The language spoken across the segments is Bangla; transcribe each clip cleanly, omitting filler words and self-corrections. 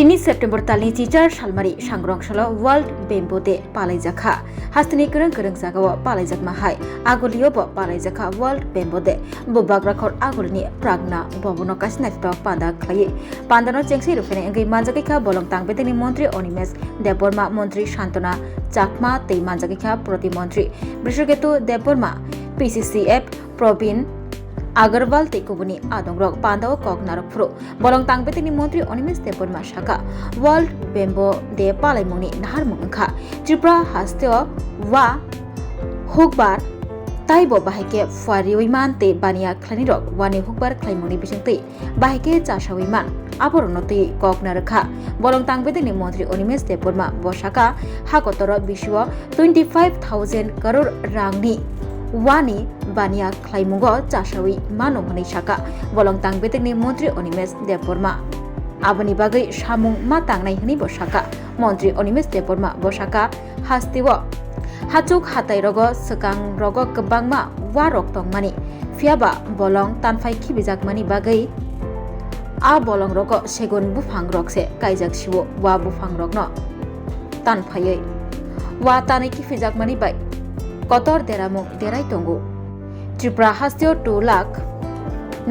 Tini September tali cicar salmari sangrong salo World Bamboo Day palaijaka hastini kereng jagawa palaijak mahai agolio bo palaijaka World Bamboo Day bo bagrakhor agolni pragna bobono kasina tok panda khlai pandano chengsi rufene ngai manjakika bolong tangbeteni মন্ত্রী অনিমেষ দেববর্মা মন্ত্রী শান্তনা চাকমা tei manjakika প্রতিমন্ত্রী বৃষকেতু দেববর্মা PCCF প্রবীণ Agarwal tei kubuni adongrok pandao kok narokfru bolong tangbeteni মন্ত্রী অনিমেষ দেববর্মা শাখা World Bamboo Day palaimungni naharmung wngkha Tripura hasteo wa hukbar taibo bahike fuariwiman tei bania khlainirok wani hukbar khlaimungni bisingtei bahike chasawiman abornotei kok narokha bolong tangbeteni মন্ত্রী Animesh Debbarma বসাকা hakotoro bisio 25,000 crore rangni wani bania khlaimungo chasawi manongni saka bolong tangbeteni মন্ত্রী Animesh Debbarma aboni bagai samung ma tangnai hini bosaka মন্ত্রী Animesh Debbarma bosaka hastiwo hachuk hatai rogo sekang rogo kebangma warok tongmani fiaba bolong tanfai khibijakmani bagai a bolong rogo segun bufang rokse kaijak siwo wa bufang rokno tanfaiye wa tanai khibijakmani bai kotor deramung derai tongo Tripura hasteo 2 lakh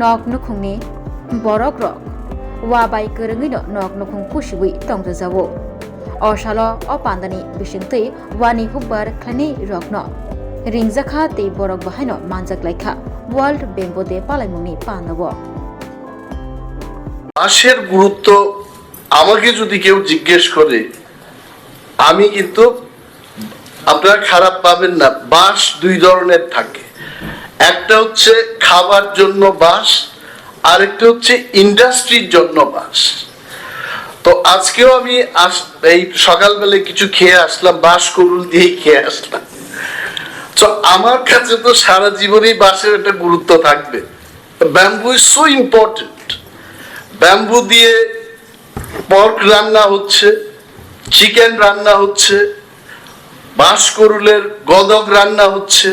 nok nukhungni borok rok wa bai kerengui no nok nukhung pusiwi tongjajawo osalo o pandani bisingtei wani hukbar khlani rokno ringjakha tei borok bahaino manjak laikha World Bamboo Day palaimungni pandawo বাঁশের গুরুত্ব আমাকে যদি কেউ জিজ্ঞেস করে আমি কিন্তু আপনারা খারাপ পাবেন না বাঁশ দুই ধরনের থাকে একটা হচ্ছে খাবার জন্য বাঁশ আর একটা হচ্ছে ইন্ডাস্ট্রির জন্য বাঁশ তো আজকেও আমি এই সকালবেলা কিছু খেয়ে আসলাম বাঁশ করুল দিয়ে খেয়ে আসলাম তো আমার কাছে তো সারা জীবনই বাঁশের একটা গুরুত্ব থাকবে bamboo is so important bamboo দিয়ে পর্ক রান্না হচ্ছে চিকেন রান্না হচ্ছে বাঁশ করুলের গদক রান্না হচ্ছে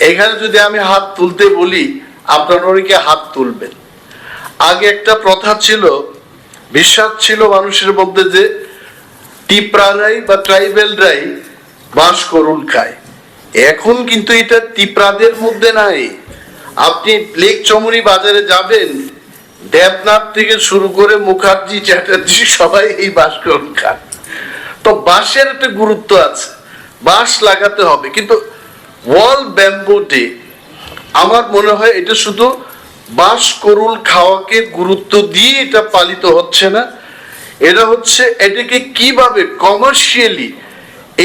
এখানে যদি আমি হাত তুলতে বলি আপনারা অনেকে হাত তুলবেন আগে একটা প্রথা ছিল বিশ্বাস ছিল মানুষের মধ্যে যে টিপ্রারাই বা ট্রাইবেলরাই বাঁশ করুল খায় এখন কিন্তু এটা টিপ্রাদের মধ্যে নাই আপনি লেক চমুনি বাজারে যাবেন দেবনাথ থেকে শুরু করে মুখার্জি চ্যাটার্জি সবাই এই বাঁশ করুল খায় তো বাঁশের একটা গুরুত্ব আছে বাঁশ লাগাতে হবে কিন্তু ওয়ার্ল্ড ব্যাম্বু ডে আমার মনে হয় এটা শুধু বাঁশ করুল খাওয়াকে গুরুত্ব দিয়ে এটা পালিত হচ্ছে না এটা হচ্ছে এটাকে কিভাবে কমার্শিয়ালি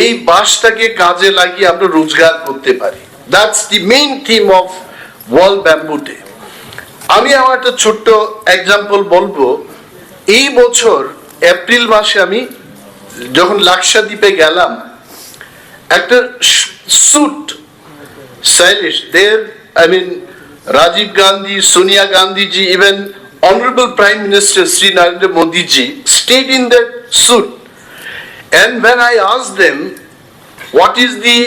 এই বাঁশটাকে কাজে লাগিয়ে আমরা রোজগার করতে পারি that's the main theme of world bamboo day আমি আমার একটা ছোট্ট এক্সাম্পল বলবো এই বছর এপ্রিল মাসে আমি যখন লাক্ষাদ্বীপে গেলাম একটা suit stylish there I mean Rajiv Gandhi Sonia Gandhi ji even honorable prime minister Sri Narendra Modi ji stayed in that suit and when I asked them what is the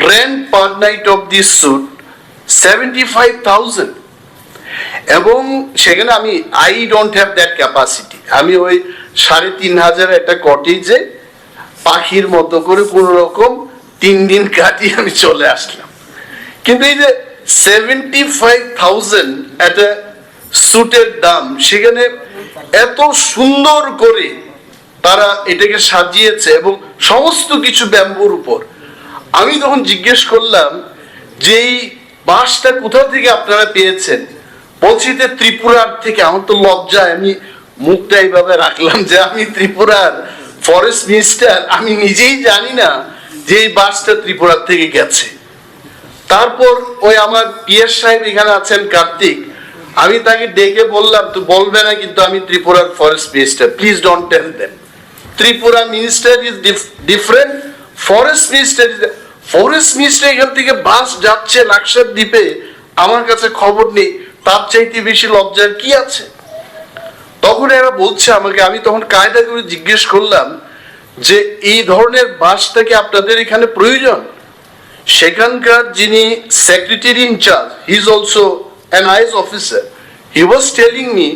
rent per night of this suit 75,000 এবং সেখানে আমি I don't have that capacity আমি ওই 3,500 একটা কটেজে পাখির মতো করে কোনো রকম 3 দিন কাটিয়ে আমি চলে আসলাম কিন্তু এই যে 75,000 একটা স্যুটের দাম সেখানে এত সুন্দর করে তারা এটাকে সাজিয়েছে এবং সমস্ত কিছু ব্যাম্বুর উপর আমি তখন জিজ্ঞেস করলাম যে এই বাঁশটা কোথা থেকে আপনারা পেয়েছেন বলছি যে ত্রিপুরার থেকে আমার তো লজ্জায় আমি মুখটা এইভাবে রাখলাম যে আমি ত্রিপুরার ফরেস্ট মিনিস্টার আমি নিজেই জানি না যে এই বাসটা ত্রিপুরা থেকে গেছে তারপর ওই আমার পিএস সাহেব এখানে আছেন কার্তিক আমি তাকে ডেকে বললাম তুই বলবে না কিন্তু আমি ত্রিপুরার forest minister please don't tell them Tripura minister is different forest minister এখান থেকে বাস যাচ্ছে লাক্ষাদ্বীপে আমার কাছে খবর নেই তার চাইতে বেশি লজ্জার কি আছে তখন এরা বলছে আমাকে আমি তখন কায়দা করে জিজ্ঞেস করলাম যে এই ধরনের বাসটাকে আপনাদের এখানে প্রয়োজন সেখানকার যিনি secretary in charge he is also an IAS officer he was telling me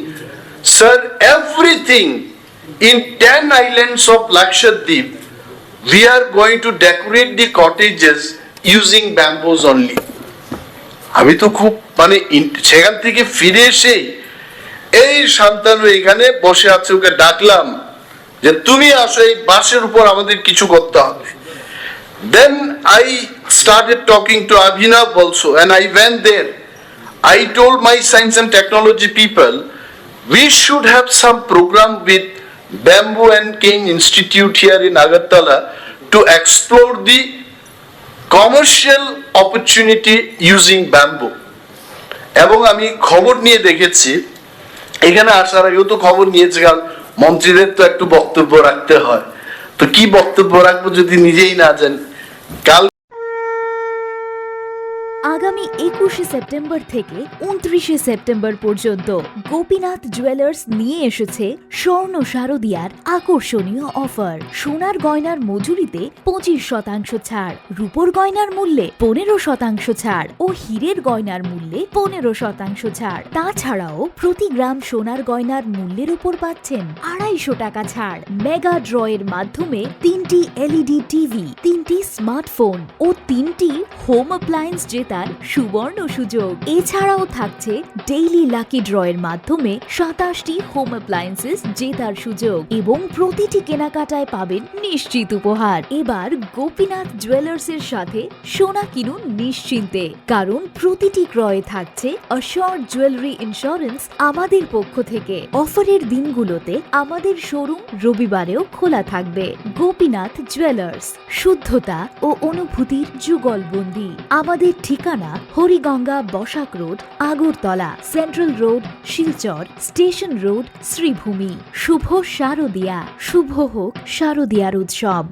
sir everything in 10 islands of Lakshadweep, we are going to decorate the cottages using bamboos only. আমি তো খুব মানে সেখান থেকে ফিরে এসে এই শান্তানু এখানে বসে আছে, ওকে ডাকলাম যে তুমি আসো, এই বাঁশের উপর আমাদের কিছু করতে হবে। Then I started talking to Abhinav also, and I went there. I told my science and technology people, we should have some program with Bamboo and Cane Institute here in Agartala to explore the commercial opportunity using bamboo. এবং আমি খবর নিয়ে দেখেছি, এখানে আসার আগেও তো খবর নিয়েছি, কারণ মন্ত্রীদের তো একটু বক্তব্য রাখতে হয়, তো কি বক্তব্য রাখবো যদি নিজেই না জানি। কাল আগামী 21শে সেপ্টেম্বর থেকে 29শে সেপ্টেম্বর পর্যন্ত গোপীনাথ জুয়েলার্স নিয়ে এসেছে স্বর্ণ শারদিয়ার আকর্ষণীয় অফার। সোনার গয়নার মজুরিতে 25% ছাড়, রূপোর গয়নার মূল্যে 15% ছাড় ও হীরের গয়নার মূল্যে 15% ছাড়। তাছাড়াও প্রতি গ্রাম সোনার গয়নার মূল্যের উপর পাচ্ছেন 250 টাকা ছাড়। মেগা ড্রয়ের মাধ্যমে 3টি এলইডি টিভি, 3টি স্মার্টফোন ও 3টি হোম অ্যাপ্লায়েন্স জেতার সুবর্ণ সুযোগ। এছাড়াও থাকছে ডেইলি লাকি ড্রয়ের মাধ্যমে 27টি হোম অ্যাপ্লায়েন্সেস জেতার সুযোগ এবং প্রতিটি কেনাকাটায় পাবেন নিশ্চিত উপহার। এবার গোপীনাথ জুয়েলার্সের সাথে সোনা কিনুন নিশ্চিন্তে, কারণ প্রতিটি ক্রয়ে থাকছে অ্যাশিওরড জুয়েলারি ইন্স্যুরেন্স আমাদের পক্ষ থেকে। অফারের দিনগুলোতে আমাদের শোরুম রবিবারেও খোলা থাকবে। গোপীনাথ জুয়েলার্স, শুদ্ধতা ও অনুভূতির যুগলবন্দি। আমাদের ঠিকানা Hariganga Basak road, Agartala, central road, Silchar, station road, Sribhumi. শুভ শারদিয়া, শুভ হোক শারদিয়ার উৎসব।